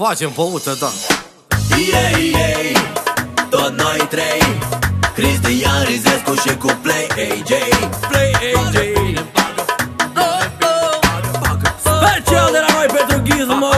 Facem băută, da. Ei, tot noi trei, Cristian Rizescu și cu Play AJ. Play AJ. Special de la noi pentru Gizmo.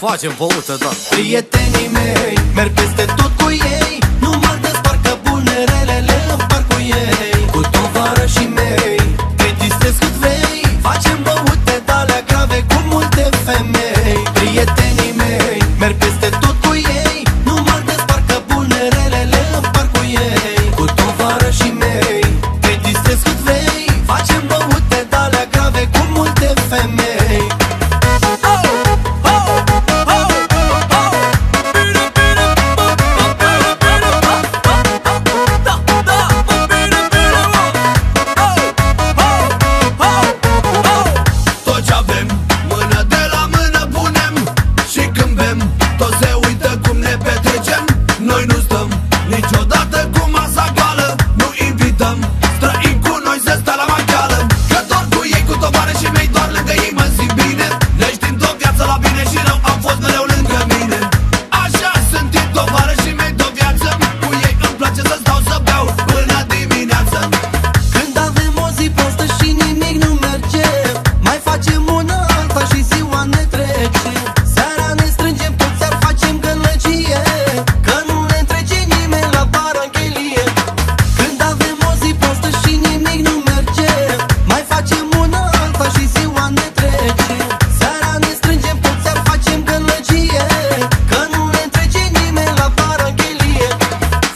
Facem băută, da. Prietenii mei merg peste tot cu ei, nu mă desparcă bune, relele împar cu ei. Cu tovarășii mei te distrezi cât vrei, facem băute de-alea grave cu multe femei. Prietenii mei merg peste tot cu ei, nu mă desparcă bune, relele împar cu ei. Cu tovarășii mei te distrezi cât vrei, facem băute de-alea grave cu multe femei. Noi nu stăm niciodată cu masa goală, nu invităm străini cu noi să stă la maghială. Că doar cu ei, cu tovarășii mei, doar lângă ei mă simt bine. Ne știm tot viața la bine și rău, am fost mereu lângă mine. Așa sunt tovarășii mei de-o viață, cu ei îmi place să stau să beau până dimineață. Când avem o zi prostă și nimic nu merge, mai facem una alta și ziua ne trece. Seara ne strângem toți, ar facem gălăgie, că nu ne întrece nimeni la paranghelie. Când avem o zi prostă și nimic nu merge, mai facem una alta și ziua ne trece. Seara ne strângem toți, ar facem gălăgie, că nu ne întrece nimeni la paranghelie.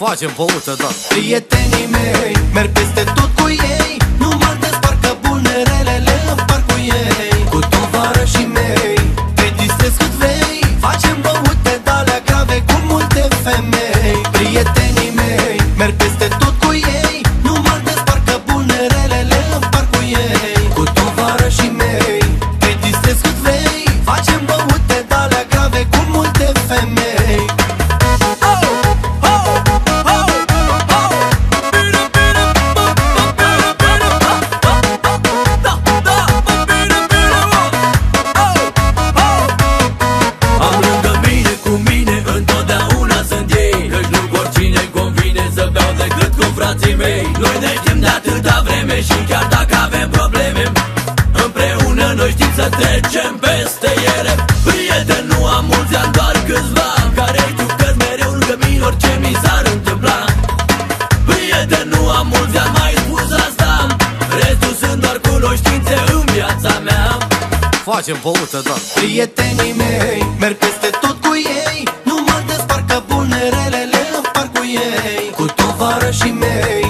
Facem băută, da. Prietenii mei merg peste tot cu ei, nu mă desparcă bune, relele împar cu ei. Cu tovarășii mei te distrezi cât vrei, facem băute de-alea grave cu multe femei. Prietenii mei merg peste tot cu ei, nu mă desparcă bune, relele împar cu ei. Cu tovarășii mei te distrezi cât vrei, facem băute de-alea grave cu multe femei. Noi ne știm de atâta vreme și chiar dacă avem probleme, împreună noi știm să trecem peste ele. Prieteni, nu am mulți ani, doar câțiva, care știu că-s mereu lângă mine orice mi s-ar întâmpla. Prieteni, nu am mulți ani, mai spus asta, restul sunt doar cunoștințe în viața mea. Facem băută, da. Prietenii mei merg peste tot cu ei, nu mă desparcă bune, relele împar cu ei. Cu tovarășii mei